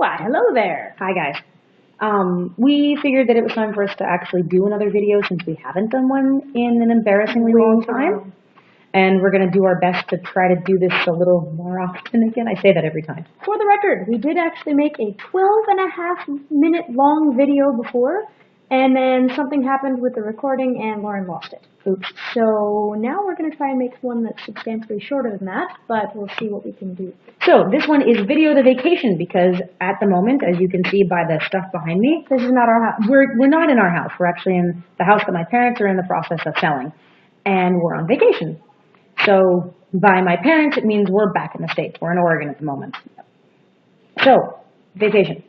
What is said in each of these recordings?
Why, hello there. Hi guys. We figured that it was time for us to actually do another video since we haven't done one in an embarrassingly long time. And we're going to do our best to try to do this a little more often again. I say that every time. For the record, we did actually make a 12.5-minute long video before, and then something happened with the recording and Lauren lost it. Oops. So now we're going to try and make one that's substantially shorter than that, but we'll see what we can do. So this one is video the vacation because at the moment, as you can see by the stuff behind me, This is not our house. we're not in our house. We're actually in the house that my parents are in the process of selling, and we're on vacation. So by my parents, it means we're back in the States. We're in Oregon at the moment. So vacation.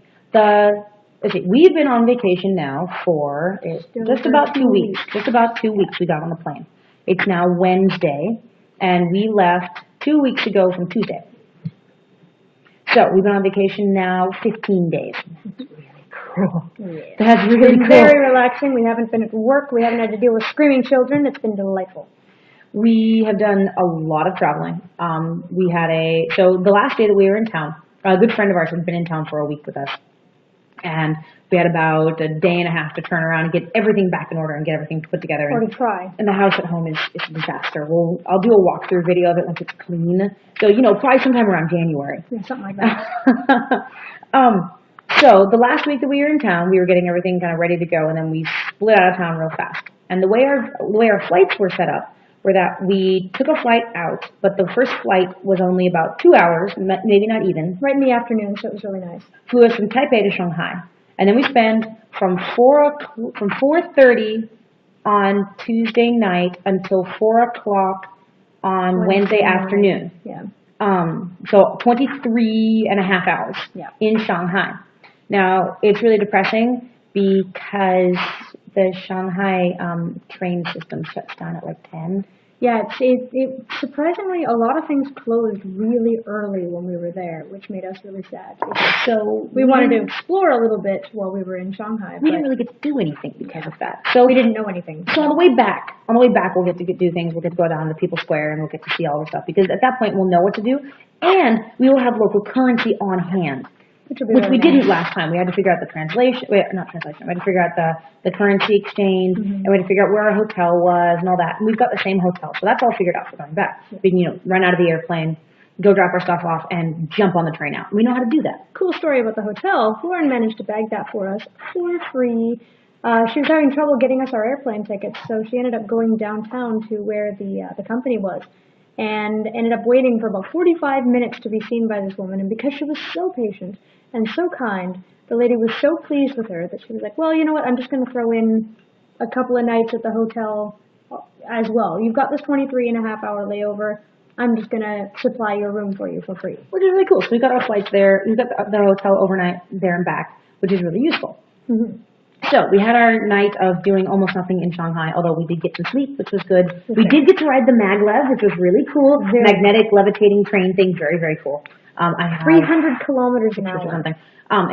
Let's see, we've been on vacation now for just about 2 weeks. Just about 2 weeks we got on the plane. It's now Wednesday, and we left 2 weeks ago from Tuesday. So we've been on vacation now 15 days. That's really cool. Yeah. That's It's really been cool. very relaxing. We haven't been at work. We haven't had to deal with screaming children. It's been delightful. We have done a lot of traveling. So the last day that we were in town, a good friend of ours had been in town for a week with us. And we had about a day and a half to turn around and get everything back in order and get everything put together. Or to try. And the house at home is a disaster. I'll do a walkthrough video of it once it's clean. So, probably sometime around January. Yeah, something like that. So the last week that we were in town, we were getting everything kind of ready to go, and then we split out of town real fast. And the way our flights were set up were that we took a flight out, but the first flight was only about 2 hours, maybe not even. Right in the afternoon, so it was really nice. Flew us from Taipei to Shanghai. And then we spent from 4:30 on Tuesday night until 4 o'clock on Wednesday afternoon. Yeah. So 23 and a half hours in Shanghai. Now, it's really depressing because the Shanghai train system shuts down at like 10. Yeah, it surprisingly, a lot of things closed really early when we were there, which made us really sad. So we wanted to explore a little bit while we were in Shanghai. We didn't really get to do anything because of that. So we didn't know anything. So on the way back, we'll get to do things. We'll get to go down to People's Square and we'll get to see all the stuff because at that point we'll know what to do, and we will have local currency on hand. Which we didn't last time. We had to figure out the translation. We had to figure out the currency exchange, and we had to figure out where our hotel was and all that. And we've got the same hotel, so that's all figured out for going back. We can, run out of the airplane, go drop our stuff off, and jump on the train out. We know how to do that. Cool story about the hotel. Lauren managed to bag that for us for free. She was having trouble getting us our airplane tickets, so she ended up going downtown to where the company was, and ended up waiting for about 45 minutes to be seen by this woman. And because she was so patient and so kind, the lady was so pleased with her that she was like, well, you know what, I'm just going to throw in a couple of nights at the hotel as well. You've got this 23.5-hour layover. I'm just going to supply your room for you for free. Which is really cool. So we got our flights there. We got the hotel overnight there and back, which is really useful. So we had our night of doing almost nothing in Shanghai, although we did get some sleep, which was good. We did get to ride the maglev, which was really cool. Magnetic levitating train thing, very, very cool. I have 300 kilometers an hour. Or something.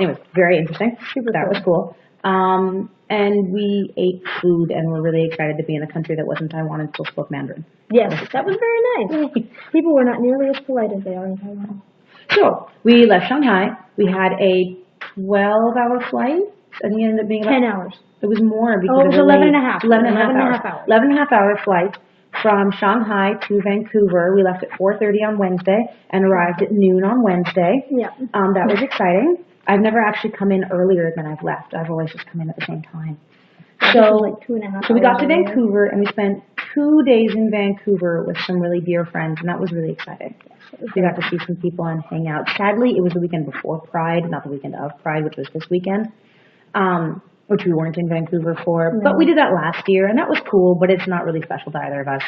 It was very interesting. That was cool. And we ate food, and we're really excited to be in a country that wasn't Taiwan and still spoke Mandarin. Yes, that was very nice. People were not nearly as polite as they are in Taiwan. So we left Shanghai. We had a 12-hour flight. I think it ended up being 10 hours. It was more because it was 11 and a half. 11 and a half hours. 11 and a half hour flight from Shanghai to Vancouver. We left at 4:30 on Wednesday and arrived at noon on Wednesday. Yeah. That was exciting. I've never actually come in earlier than I've left. I've always just come in at the same time. So, like 2.5 so we got to Vancouver and we spent 2 days in Vancouver with some really dear friends, and that was really exciting. We got to see some people and hang out. Sadly, it was the weekend before Pride, not the weekend of Pride, which was this weekend. Which we weren't in Vancouver for, but we did that last year, and that was cool, but it's not really special to either of us.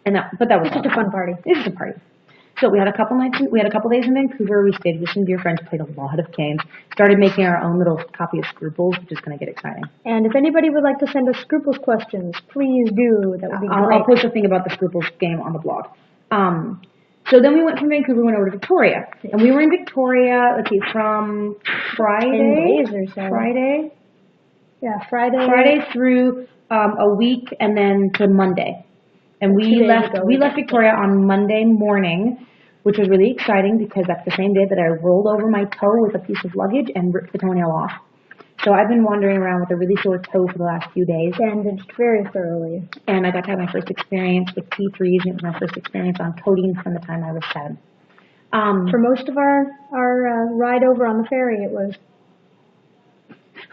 But that was just a fun party. It was just a party. So we had a couple days in Vancouver. We stayed with some dear friends, played a lot of games, started making our own little copy of Scruples, which is going to get exciting. And if anybody would like to send us Scruples questions, please do. That would be great. I'll post a thing about the Scruples game on the blog. So then we went from Vancouver, went over to Victoria, and we were in Victoria. Let's see, from Friday. 10 days or so. Friday. Yeah, Friday. Friday through a week, and then to Monday. And we left Victoria on Monday morning. which was really exciting because that's the same day that I rolled over my toe with a piece of luggage and ripped the toenail off. So I've been wandering around with a really sore toe for the last few days. Bandaged very thoroughly. And I got to have my first experience with T3s, and it was my first experience on codeine from the time I was 7. For most of our ride over on the ferry, it was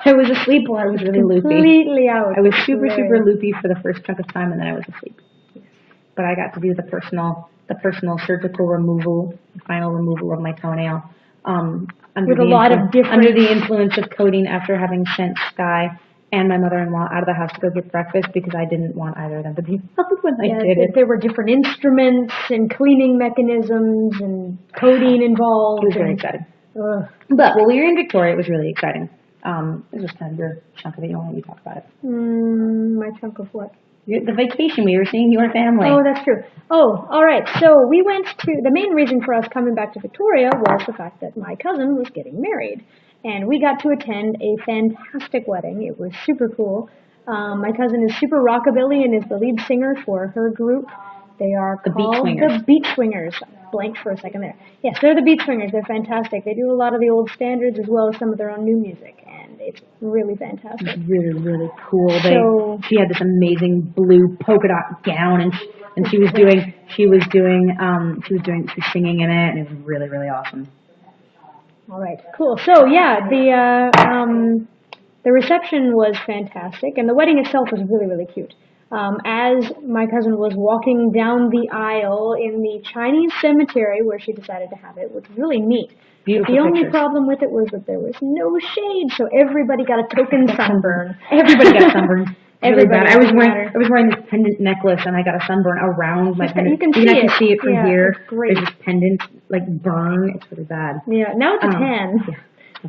I was asleep while I was really loopy. completely out. I was super loopy for the first chunk of time, and then I was asleep. But I got to do the personal surgical removal, the final removal of my toenail. With a lot of different... Under the influence of codeine after having sent Sky and my mother-in-law out of the house to go get breakfast because I didn't want either of them to be involved when I did it. There were different instruments and cleaning mechanisms and codeine involved. It was very exciting. But while we were in Victoria, it was really exciting. It was kind of your chunk of it. You don't let me talk about it. My chunk of what? The vacation. We were seeing your family. Oh, that's true. Oh, all right. So we went to, the main reason for us coming back to Victoria was the fact that my cousin was getting married. And we got to attend a fantastic wedding. It was super cool. My cousin is super rockabilly and is the lead singer for her group. They are called the Beach Swingers. Blank for a second there. Yes, they're the Beach Swingers. They're fantastic. They do a lot of the old standards as well as some of their own new music, and it's really fantastic. It's really cool. She had this amazing blue polka dot gown, and she was singing in it, and it was really awesome. All right, cool. So yeah, the reception was fantastic, and the wedding itself was really cute. As my cousin was walking down the aisle in the Chinese cemetery where she decided to have it, which was really neat. Beautiful The only pictures. problem with it was that there was no shade, so everybody got a token sunburn. Everybody got sunburned. Everybody. I was wearing this pendant necklace, and I got a sunburn around my pendant. You can actually see it from here. It's great. There's this pendant burn. It's really bad. Yeah, now it's a tan.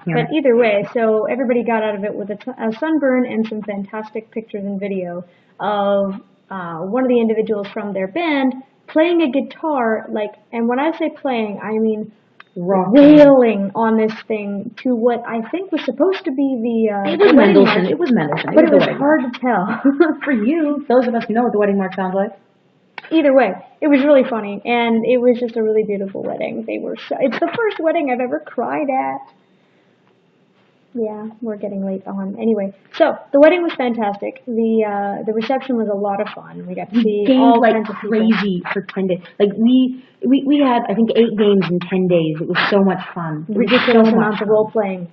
Yeah. But either way, so everybody got out of it with a sunburn and some fantastic pictures and video of one of the individuals from their band playing a guitar, and when I say playing, I mean wailing on this thing to what I think was supposed to be the It was wedding Mendelssohn. march. It was Mendelssohn. But it was hard to tell. For you, those of us who know what the wedding march sounds like. Either way, it was really funny, and it was just a really beautiful wedding. It's the first wedding I've ever cried at. Yeah, we're getting late on. Anyway, so the wedding was fantastic. The reception was a lot of fun. We got to see all kinds of people. Crazy for 10 days. We had, I think, 8 games in 10 days. It was so much fun. Ridiculous amounts of role playing.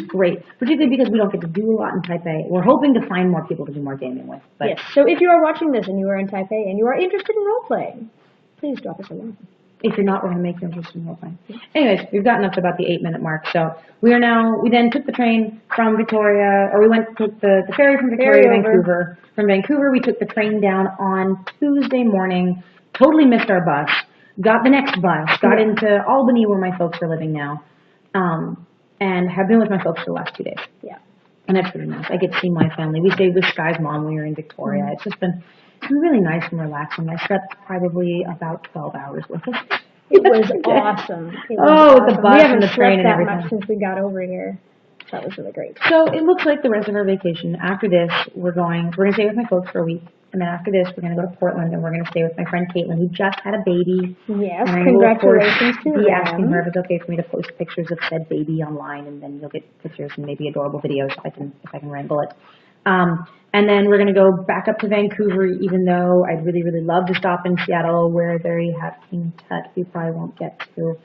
Great, particularly because we don't get to do a lot in Taipei. We're hoping to find more people to do more gaming with. But yes. So if you are watching this and you are in Taipei and you are interested in role playing, please drop us a line. If you're not, we're going to make you interested in role playing. Anyways, we've gotten up to about the 8-minute mark. So we then took the train from Victoria, or we took the ferry from Victoria to Vancouver. From Vancouver, we took the train down on Tuesday morning. Totally missed our bus. Got the next bus. Got into Albany, where my folks are living now. And have been with my folks for the last 2 days. Yeah. And that's really nice. I get to see my family. We stayed with Sky's mom when we were in Victoria. It's just been really nice and relaxing. I slept probably about 12 hours with it. It was awesome. The bus and the train and everything. We haven't slept that much since we got over here. That was really great. So it looks like the rest of our vacation. After this, we're going to stay with my folks for a week. And then after this, we're going to go to Portland, and we're going to stay with my friend Caitlin, who just had a baby. Yes, and congratulations to be them. asking her if it's okay for me to post pictures of said baby online, and then you'll get pictures and maybe adorable videos if I can wrangle it. And then we're going to go back up to Vancouver, even though I'd really love to stop in Seattle, where they have King Tut. We probably won't get to.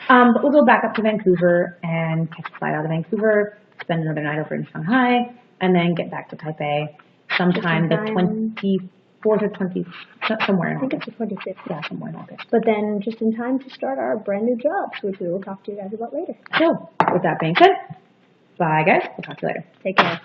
But we'll go back up to Vancouver and catch a flight out of Vancouver, spend another night over in Shanghai, and then get back to Taipei sometime the 24th or 20th, somewhere in August. I think it's the 25th. Yeah, somewhere in August. But then just in time to start our brand new jobs, which we will talk to you guys about later. So, with that being said, bye guys. We'll talk to you later. Take care.